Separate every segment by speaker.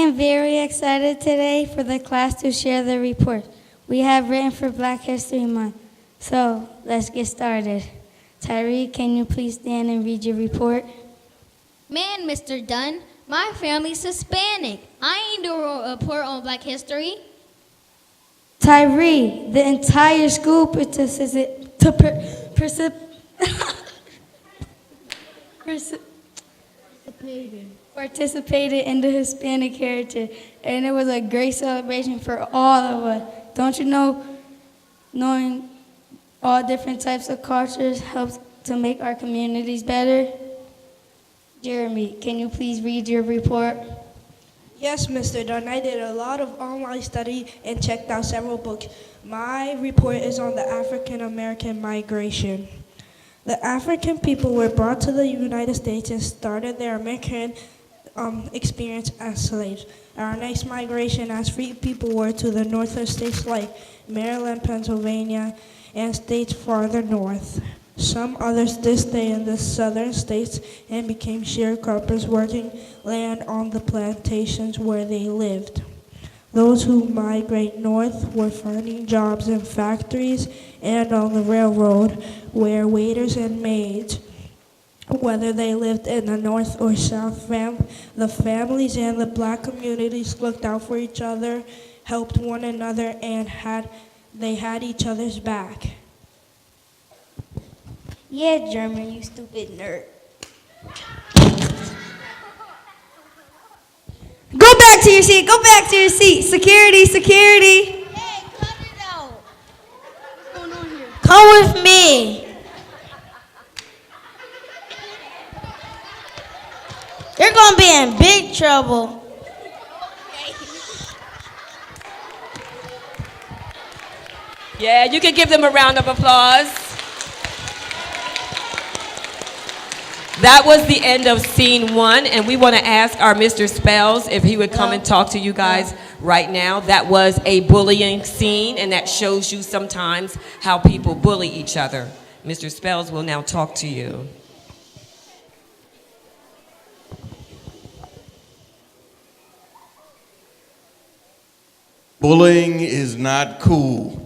Speaker 1: am very excited today for the class to share the report we have written for Black History Month. So, let's get started. Tyree, can you please stand and read your report?
Speaker 2: Man, Mr. Dunn, my family's Hispanic. I ain't doing a report on Black history.
Speaker 1: Tyree, the entire school participated in the Hispanic heritage, and it was a great celebration for all of us. Don't you know, knowing all different types of cultures helps to make our communities better? Jeremy, can you please read your report?
Speaker 3: Yes, Mr. Dunn, I did a lot of online study and checked out several books. My report is on the African American migration. The African people were brought to the United States and started their American experience as slaves. Our next migration as free people were to the northern states like Maryland, Pennsylvania, and states farther north. Some others did stay in the southern states and became sharecroppers working land on the plantations where they lived. Those who migrate north were finding jobs in factories and on the railroad where waiters and maids. Whether they lived in the north or south, the families and the black communities looked out for each other, helped one another, and they had each other's back.
Speaker 1: Yeah, German, you stupid nerd. Go back to your seat. Go back to your seat. Security, security.
Speaker 2: Hey, cut it out. What's going on here?
Speaker 1: Come with me. You're going to be in big trouble.
Speaker 4: Yeah, you can give them a round of applause. That was the end of scene 1, and we want to ask our Mr. Spells if he would come and talk to you guys right now. That was a bullying scene, and that shows you sometimes how people bully each other. Mr. Spells will now talk to you.
Speaker 5: Bullying is not cool.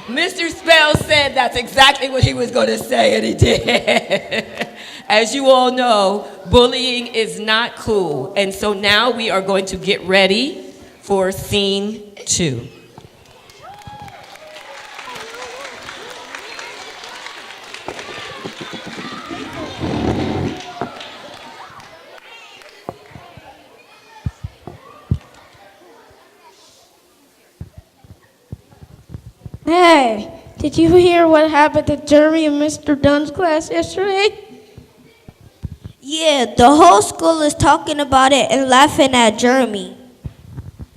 Speaker 4: Mr. Spells said that's exactly what he was going to say, and he did. As you all know, bullying is not cool. And so now we are going to get ready for scene 2.
Speaker 6: Hey, did you hear what happened to Jeremy and Mr. Dunn's class yesterday?
Speaker 7: Yeah, the whole school is talking about it and laughing at Jeremy.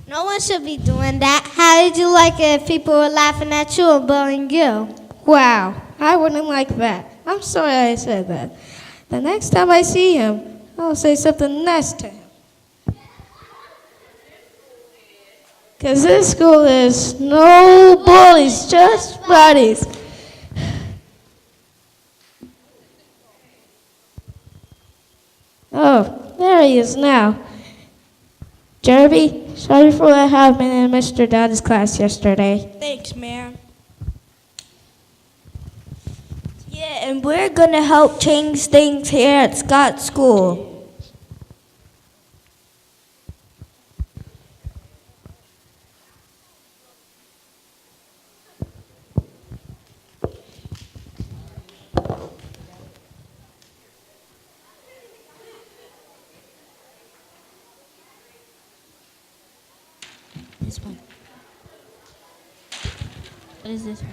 Speaker 2: No one should be doing that. How did you like it if people were laughing at you and bullying you?
Speaker 6: Wow, I wouldn't like that. I'm sorry I said that. The next time I see him, I'll say something nice to him. Because this school is no bullies, just buddies. Oh, there he is now. Jeremy, sorry for what happened in Mr. Dunn's class yesterday.
Speaker 3: Thanks, ma'am.
Speaker 7: Yeah, and we're going to help change things here at Scott School.
Speaker 2: This one. What is this one?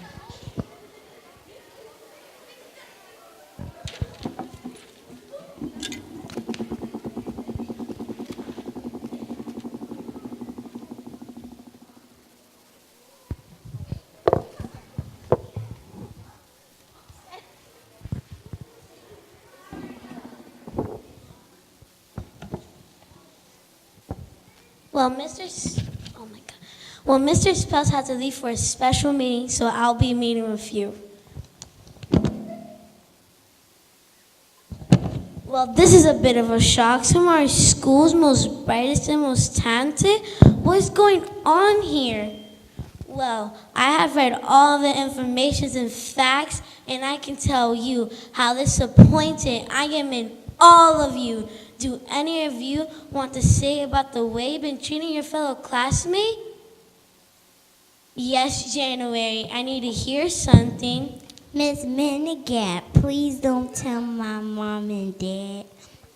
Speaker 2: Well, Mr. Spells has to leave for a special meeting, so I'll be meeting with you.
Speaker 8: Well, this is a bit of a shock. Some of our school's most brightest and most talented. What's going on here? Well, I have read all the information and facts, and I can tell you how disappointed I am in all of you. Do any of you want to say about the way you've been treating your fellow classmate? Yes, January, I need to hear something.
Speaker 9: Miss Minigat, please don't tell my mom and dad.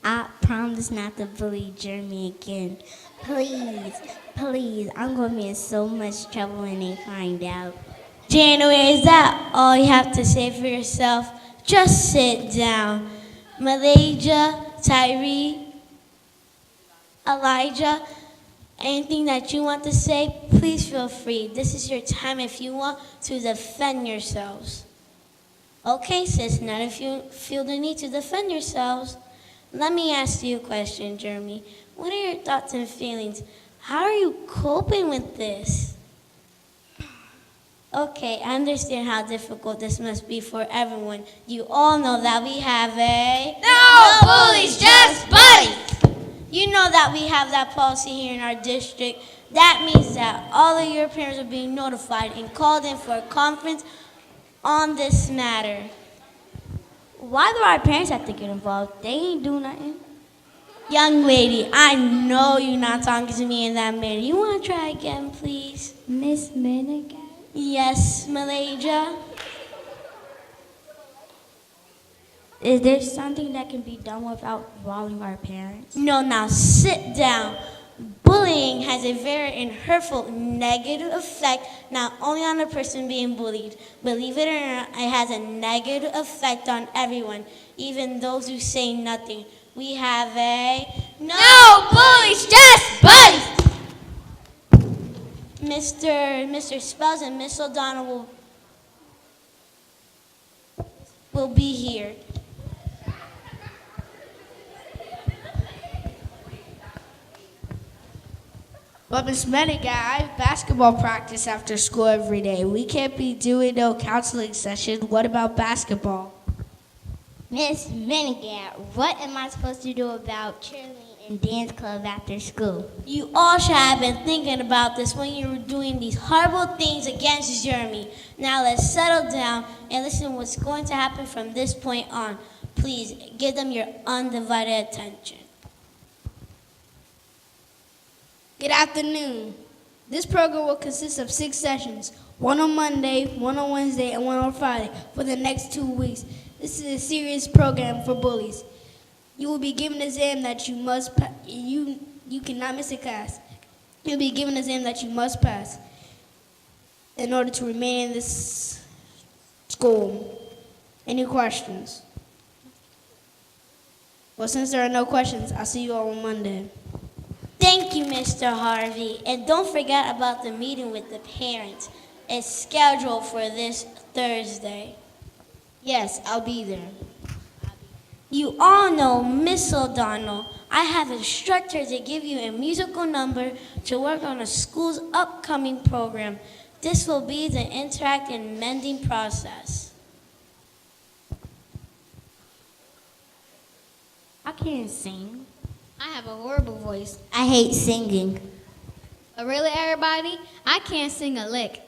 Speaker 9: I promise not to bully Jeremy again. Please, please, I'm going to be in so much trouble when they find out.
Speaker 8: January, is that all you have to say for yourself? Just sit down. Malaysia, Tyree, Elijah, anything that you want to say, please feel free. This is your time if you want to defend yourselves. Okay, sis, none of you feel the need to defend yourselves. Let me ask you a question, Jeremy. What are your thoughts and feelings? How are you coping with this? Okay, I understand how difficult this must be for everyone. You all know that we have a...
Speaker 2: No bullies, just buddies!
Speaker 8: You know that we have that policy here in our district. That means that all of your parents are being notified and called in for a conference on this matter.
Speaker 9: Why do our parents have to get involved? They ain't do nothing.
Speaker 8: Young lady, I know you're not talking to me in that manner. You want to try again, please?
Speaker 9: Miss Minigat?
Speaker 8: Yes, Malaysia.
Speaker 9: Is there something that can be done without involving our parents?
Speaker 8: No, now sit down. Bullying has a very and hurtful negative effect not only on the person being bullied. Believe it or not, it has a negative effect on everyone, even those who say nothing. We have a...
Speaker 2: No bullies, just buddies!
Speaker 8: Mr. Spells and Miss O'Donnell will be here.
Speaker 6: But Miss Menigat, I have basketball practice after school every day. We can't be doing no counseling session. What about basketball?
Speaker 9: Miss Minigat, what am I supposed to do about cheerleading and dance club after school?
Speaker 8: You all should have been thinking about this when you were doing these horrible things against Jeremy. Now let's settle down and listen to what's going to happen from this point on. Please give them your undivided attention.
Speaker 6: Good afternoon. This program will consist of 6 sessions, one on Monday, one on Wednesday, and one on Friday for the next 2 weeks. This is a serious program for bullies. You will be given an exam that you must pass. You cannot miss a class. You'll be given an exam that you must pass in order to remain in this school. Any questions? Well, since there are no questions, I'll see you all on Monday.
Speaker 8: Thank you, Mr. Harvey. And don't forget about the meeting with the parents. It's scheduled for this Thursday.
Speaker 6: Yes, I'll be there.
Speaker 8: You all know Miss O'Donnell. I have instructed her to give you a musical number to work on the school's upcoming program. This will be the interact and mending process.
Speaker 9: I can't sing.
Speaker 2: I have a horrible voice.
Speaker 9: I hate singing.
Speaker 2: But really, everybody, I can't sing a lick.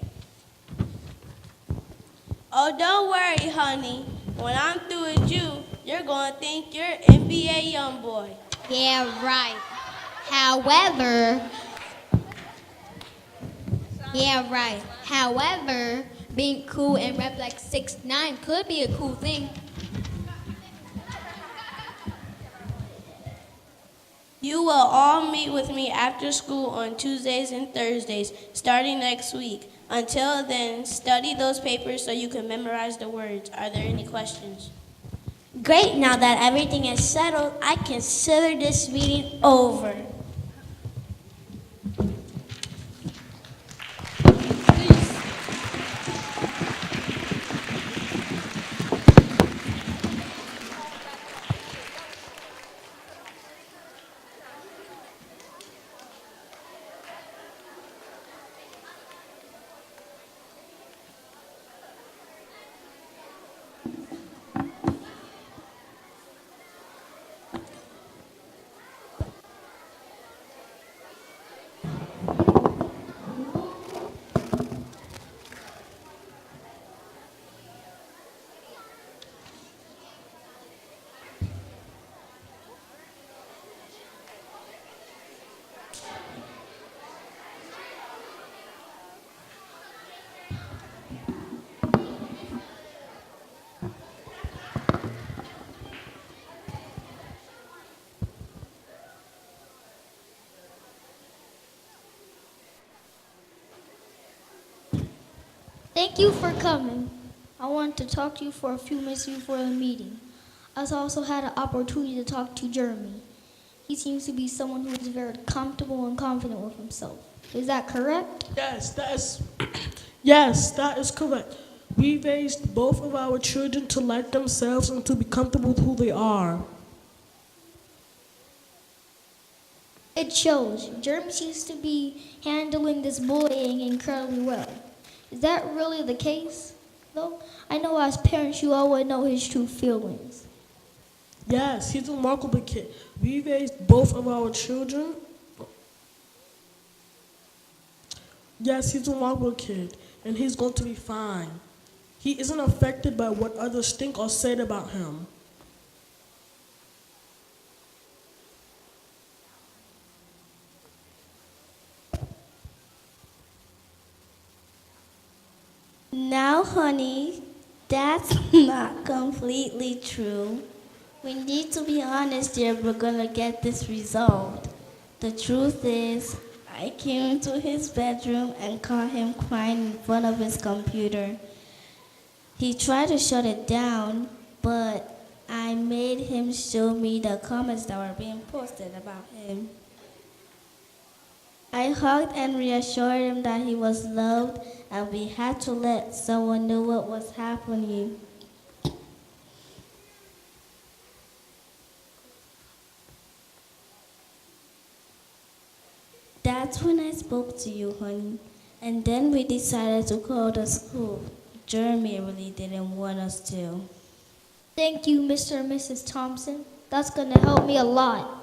Speaker 10: Oh, don't worry, honey. When I'm through with you, you're going to think you're NBA young boy.
Speaker 2: Yeah, right. However, being cool and rap like 6'9" could be a cool thing.
Speaker 10: You will all meet with me after school on Tuesdays and Thursdays, starting next week. Until then, study those papers so you can memorize the words. Are there any questions?
Speaker 8: Great, now that everything is settled, I consider this meeting over.
Speaker 2: Thank you for coming. I wanted to talk to you for a few minutes before the meeting. I also had an opportunity to talk to Jeremy. He seems to be someone who is very comfortable and confident with himself. Is that correct?
Speaker 11: Yes, that is correct. We raised both of our children to like themselves and to be comfortable with who they are.
Speaker 2: It shows. Jeremy seems to be handling this bullying incredibly well. Is that really the case, though? I know as parents you all would know his true feelings.
Speaker 11: Yes, he's a remarkable kid. We raised both of our children. Yes, he's a remarkable kid, and he's going to be fine. He isn't affected by what others think or say about him.
Speaker 6: Now, honey, that's not completely true. We need to be honest here. We're gonna get this resolved. The truth is, I came into his bedroom and caught him crying in front of his computer. He tried to shut it down, but I made him show me the comments that were being posted about him. I hugged and reassured him that he was loved and we had to let someone know what was happening. That's when I spoke to you, honey. And then we decided to call the school. Jeremy really didn't want us to.
Speaker 2: Thank you, Mr. and Mrs. Thompson. That's going to help me a lot.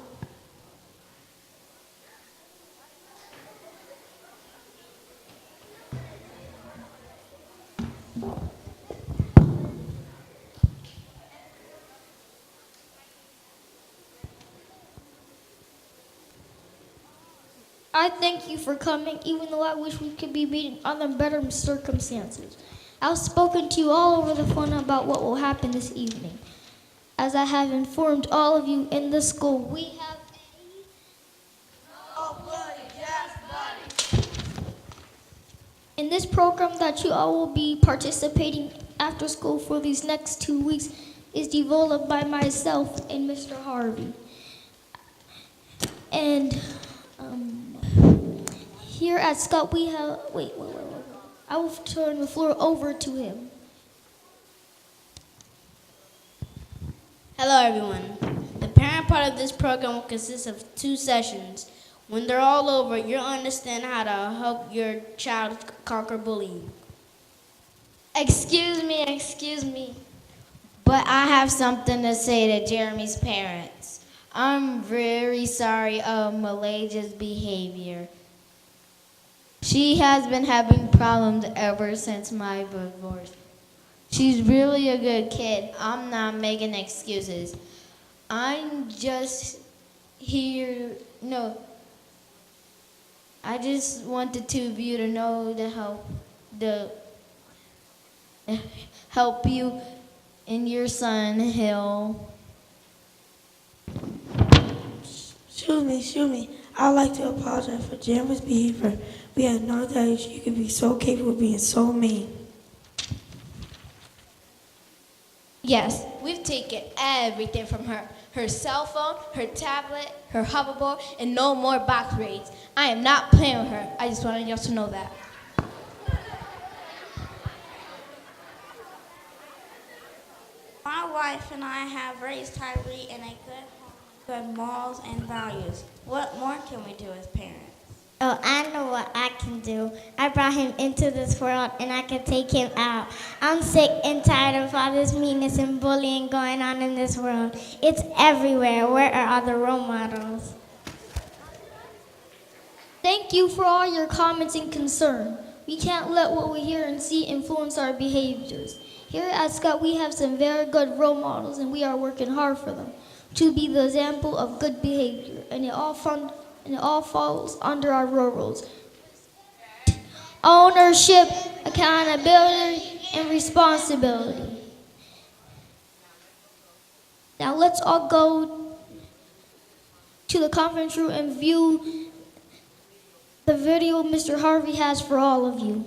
Speaker 2: I thank you for coming, even though I wish we could be meeting under better circumstances. I've spoken to you all over the phone about what will happen this evening. As I have informed all of you in the school, we have in this program that you all will be participating after school for these next 2 weeks is developed by myself and Mr. Harvey. And here at Scott, we have, wait. I will turn the floor over to him.
Speaker 10: Hello, everyone. The parent part of this program will consist of 2 sessions. When they're all over, you'll understand how to help your child conquer bullying.
Speaker 12: Excuse me. But I have something to say to Jeremy's parents. I'm very sorry of Malaysia's behavior. She has been having problems ever since my divorce. She's really a good kid. I'm not making excuses. I'm just here, I just want the 2 of you to know to help you in your son, Hill.
Speaker 13: Excuse me. I'd like to apologize for Jeremy's behavior. We had no doubt she could be so capable of being so mean.
Speaker 12: Yes, we've taken everything from her. Her cell phone, her tablet, her hoverboard, and no more box raids. I am not playing with her. I just wanted y'all to know that.
Speaker 6: My wife and I have raised Tyree in a good home, good morals and values. What more can we do as parents?
Speaker 9: Oh, I know what I can do. I brought him into this world and I can take him out. I'm sick and tired of all this meanness and bullying going on in this world. It's everywhere. Where are all the role models?
Speaker 2: Thank you for all your comments and concern. We can't let what we hear and see influence our behaviors. Here at Scott, we have some very good role models and we are working hard for them to be the example of good behavior, and it all falls under our rules: ownership, accountability, and responsibility. Now let's all go to the conference room and view the video Mr. Harvey has for all of you.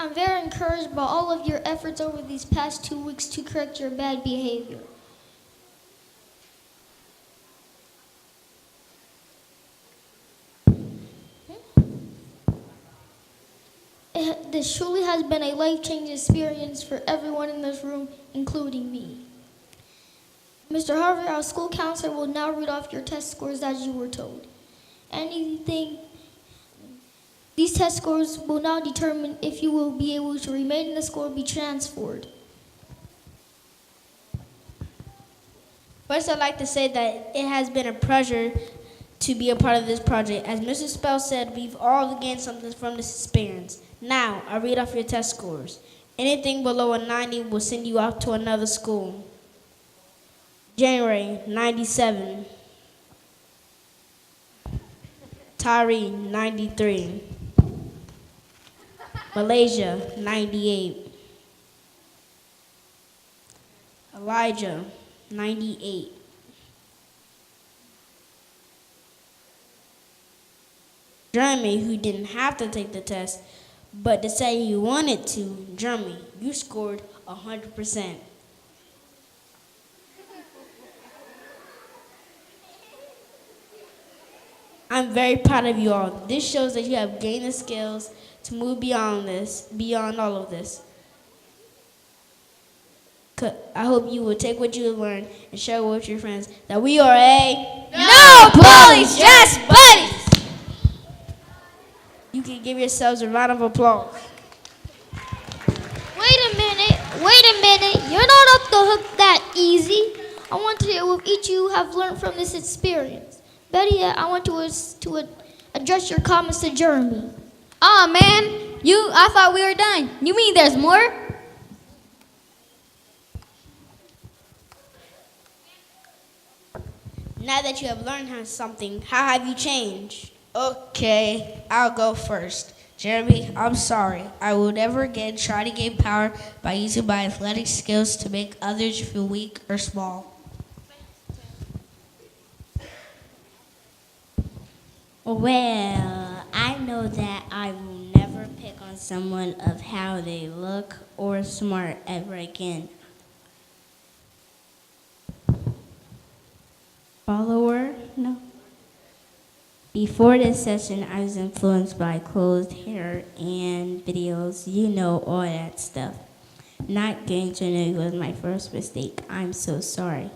Speaker 2: I'm very encouraged by all of your efforts over these past 2 weeks to correct your bad behavior. This truly has been a life-changing experience for everyone in this room, including me. Mr. Harvey, our school counselor, will now read off your test scores as you were told. These test scores will now determine if you will be able to remain in the school or be transferred.
Speaker 6: First, I'd like to say that it has been a pleasure to be a part of this project. As Mr. Spell said, we've all gained something from this experience. Now, I'll read off your test scores. Anything below a 90 will send you off to another school. January, 97. Tyree, 93. Malaysia, 98. Elijah, 98. Jeremy, who didn't have to take the test, but decided he wanted to, Jeremy, you scored 100%. I'm very proud of you all. This shows that you have gained the skills to move beyond all of this. I hope you will take what you have learned and share with your friends that we are
Speaker 2: No bullies, just buddies!
Speaker 6: You can give yourselves a round of applause.
Speaker 2: Wait a minute, you're not off the hook that easy. I want to hear what each of you have learned from this experience. Better yet, I want to address your comments to Jeremy.
Speaker 14: Aw, man, I thought we were done. You mean there's more?
Speaker 6: Now that you have learned something, how have you changed?
Speaker 3: Okay, I'll go first. Jeremy, I'm sorry. I will never again try to gain power by using my athletic skills to make others feel weak or small.
Speaker 9: Well, I know that I will never pick on someone of how they look or smart ever again. Follower? No. Before this session, I was influenced by clothes, hair, and videos. You know, all that stuff. Not getting to know you was my first mistake. I'm so sorry.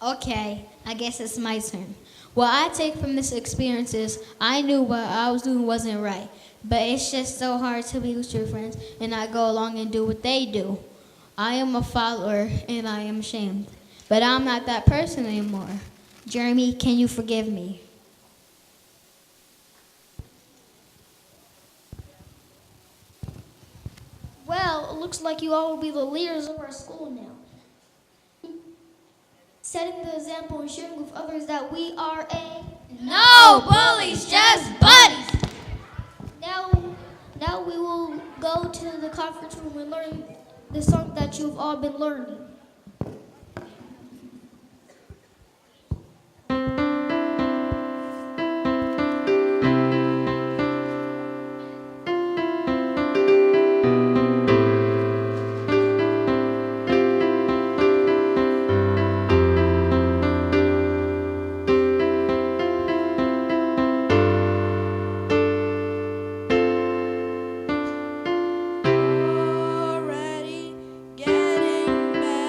Speaker 14: Okay, I guess it's my turn. What I take from this experience is I knew what I was doing wasn't right, but it's just so hard to be with your friends and not go along and do what they do. I am a follower and I am ashamed, but I'm not that person anymore. Jeremy, can you forgive me?
Speaker 2: Well, it looks like you all will be the leaders of our school now. Setting the example and sharing with others that we are
Speaker 14: No bullies, just buddies!
Speaker 2: Now we will go to the conference room and learn the song that you've all been learning.
Speaker 3: Already getting better.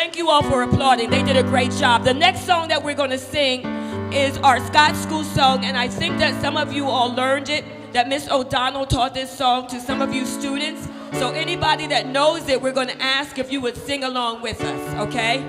Speaker 4: Thank you all for applauding. They did a great job. The next song that we're going to sing is our Scott School song, and I think that some of you all learned it, that Miss O'Donnell taught this song to some of you students. So anybody that knows it, we're going to ask if you would sing along with us, okay?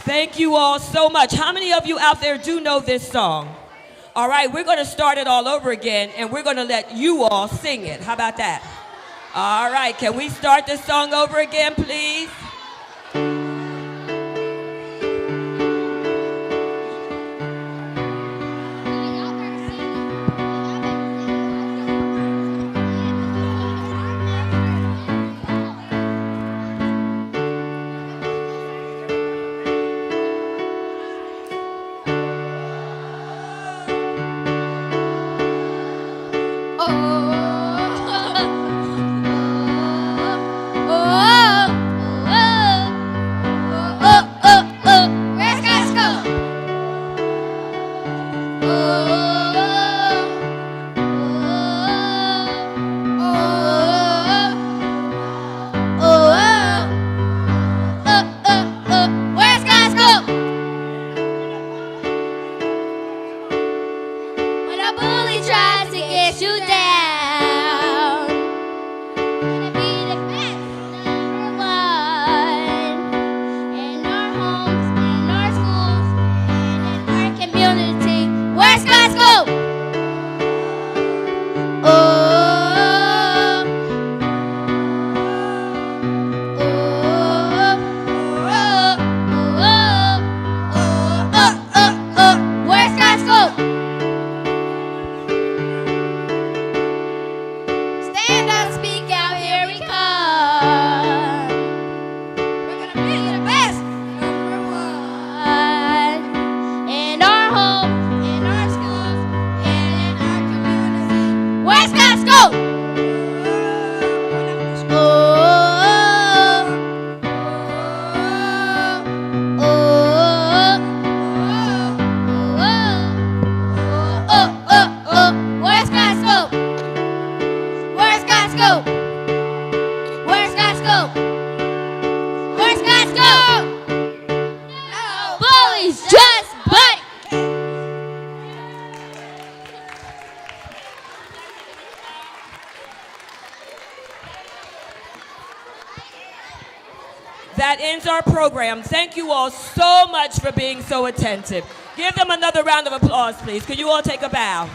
Speaker 4: Thank you all so much. How many of you out there do know this song? All right, we're going to start it all over again, and we're going to let you all sing it. How about that? All right, can we start this song over again, please?
Speaker 2: Oh,
Speaker 4: that ends our program. Thank you all so much for being so attentive. Give them another round of applause, please. Could you all take a bow?